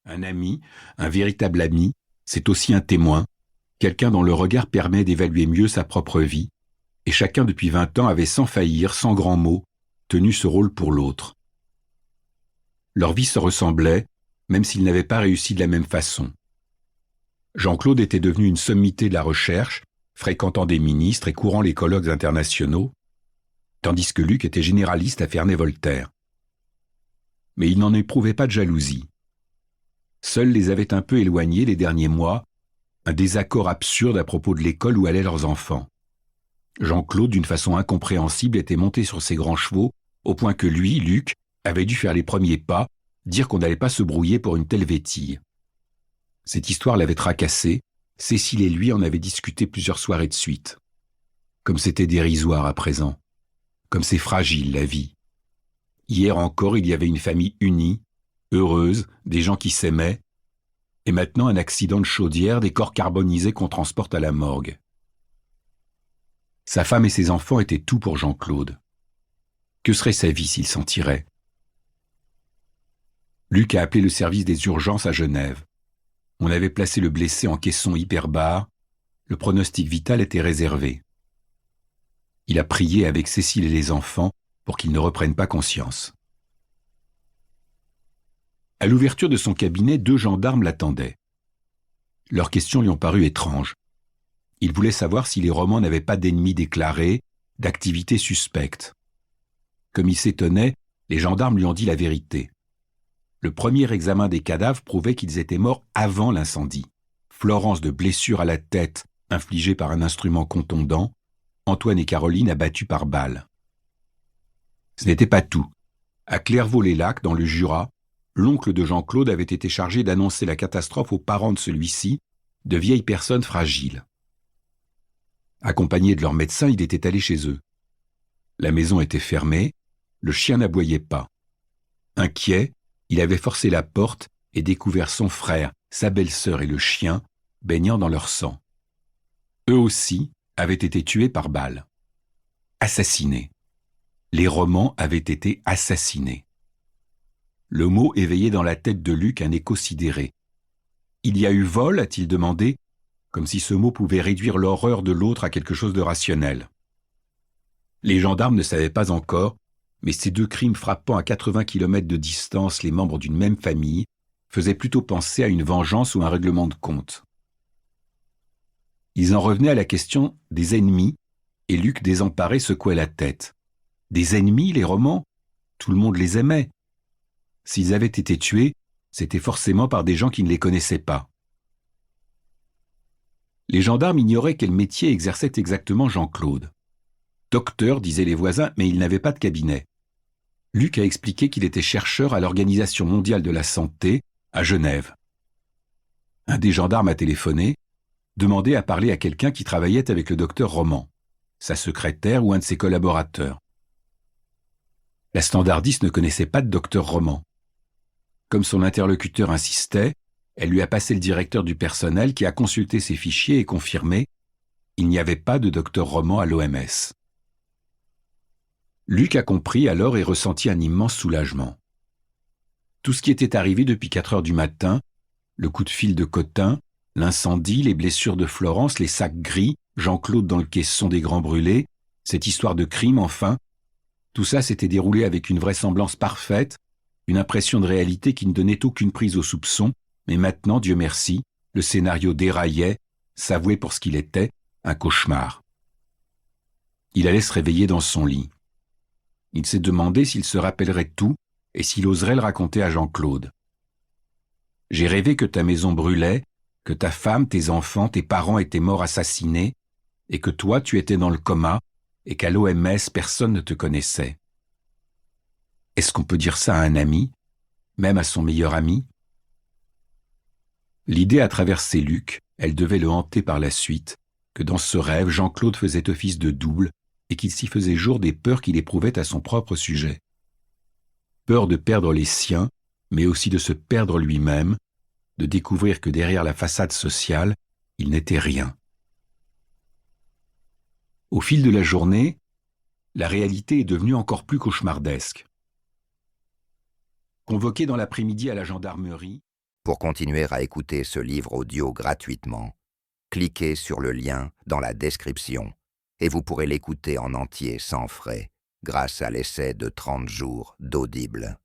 Un ami, un véritable ami, c'est aussi un témoin, quelqu'un dont le regard permet d'évaluer mieux sa propre vie, et chacun depuis 20 ans avait sans faillir, sans grands mots, tenu ce rôle pour l'autre. Leur vie se ressemblait, même s'ils n'avaient pas réussi de la même façon. Jean-Claude était devenu une sommité de la recherche, fréquentant des ministres et courant les colloques internationaux, tandis que Luc était généraliste à Ferney-Voltaire. Mais il n'en éprouvait pas de jalousie. Seuls les avaient un peu éloignés les derniers mois, un désaccord absurde à propos de l'école où allaient leurs enfants. Jean-Claude, d'une façon incompréhensible, était monté sur ses grands chevaux, au point que lui, Luc, avait dû faire les premiers pas, dire qu'on n'allait pas se brouiller pour une telle vétille. Cette histoire l'avait tracassé, Cécile et lui en avaient discuté plusieurs soirées de suite. Comme c'était dérisoire à présent. Comme c'est fragile, la vie. Hier encore, il y avait une famille unie, heureuse, des gens qui s'aimaient, et maintenant un accident de chaudière, des corps carbonisés qu'on transporte à la morgue. Sa femme et ses enfants étaient tout pour Jean-Claude. Que serait sa vie s'il s'en tirait? Luc a appelé le service des urgences à Genève. On avait placé le blessé en caisson hyperbare, le pronostic vital était réservé. Il a prié avec Cécile et les enfants pour qu'ils ne reprennent pas conscience. À l'ouverture de son cabinet, 2 gendarmes l'attendaient. Leurs questions lui ont paru étranges. Il voulait savoir si les Romans n'avaient pas d'ennemis déclarés, d'activités suspectes. Comme il s'étonnait, les gendarmes lui ont dit la vérité. Le premier examen des cadavres prouvait qu'ils étaient morts avant l'incendie. Florence de blessures à la tête infligées par un instrument contondant, Antoine et Caroline abattus par balle. Ce n'était pas tout. À Clairvaux-les-Lacs, dans le Jura, l'oncle de Jean-Claude avait été chargé d'annoncer la catastrophe aux parents de celui-ci, de vieilles personnes fragiles. Accompagné de leur médecin, il était allé chez eux. La maison était fermée, le chien n'aboyait pas. Inquiet, il avait forcé la porte et découvert son frère, sa belle-sœur et le chien baignant dans leur sang. Eux aussi avaient été tués par balle. Assassinés. Les Romans avaient été assassinés. Le mot éveillait dans la tête de Luc un écho sidéré. Il y a eu vol, a-t-il demandé, comme si ce mot pouvait réduire l'horreur de l'autre à quelque chose de rationnel. Les gendarmes ne savaient pas encore, mais ces 2 crimes frappant à 80 km de distance les membres d'une même famille faisaient plutôt penser à une vengeance ou un règlement de compte. Ils en revenaient à la question des ennemis, et Luc, désemparé, secouait la tête. Des ennemis, les Romans? Tout le monde les aimait. S'ils avaient été tués, c'était forcément par des gens qui ne les connaissaient pas. Les gendarmes ignoraient quel métier exerçait exactement Jean-Claude. Docteur, disaient les voisins, mais il n'avait pas de cabinet. Luc a expliqué qu'il était chercheur à l'Organisation mondiale de la santé, à Genève. Un des gendarmes a téléphoné, demandé à parler à quelqu'un qui travaillait avec le docteur Roman, sa secrétaire ou un de ses collaborateurs. La standardiste ne connaissait pas de docteur Roman. Comme son interlocuteur insistait, elle lui a passé le directeur du personnel qui a consulté ses fichiers et confirmé « Il n'y avait pas de docteur Roman à l'OMS ». Luc a compris alors et ressenti un immense soulagement. Tout ce qui était arrivé depuis 4 heures du matin, le coup de fil de Cotin, l'incendie, les blessures de Florence, les sacs gris, Jean-Claude dans le caisson des grands brûlés, cette histoire de crime enfin, tout ça s'était déroulé avec une vraisemblance parfaite, une impression de réalité qui ne donnait aucune prise aux soupçons, mais maintenant, Dieu merci, le scénario déraillait, s'avouait pour ce qu'il était, un cauchemar. Il allait se réveiller dans son lit. Il s'est demandé s'il se rappellerait tout et s'il oserait le raconter à Jean-Claude. J'ai rêvé que ta maison brûlait, que ta femme, tes enfants, tes parents étaient morts assassinés, et que toi, tu étais dans le coma, et qu'à l'OMS, personne ne te connaissait. Est-ce qu'on peut dire ça à un ami, même à son meilleur ami? L'idée a traversé Luc, elle devait le hanter par la suite, que dans ce rêve, Jean-Claude faisait office de double, et qu'il s'y faisait jour des peurs qu'il éprouvait à son propre sujet. Peur de perdre les siens, mais aussi de se perdre lui-même, de découvrir que derrière la façade sociale, il n'était rien. Au fil de la journée, la réalité est devenue encore plus cauchemardesque. Convoqué dans l'après-midi à la gendarmerie, Pour continuer à écouter ce livre audio gratuitement, cliquez sur le lien dans la description et vous pourrez l'écouter en entier sans frais grâce à l'essai de 30 jours d'Audible.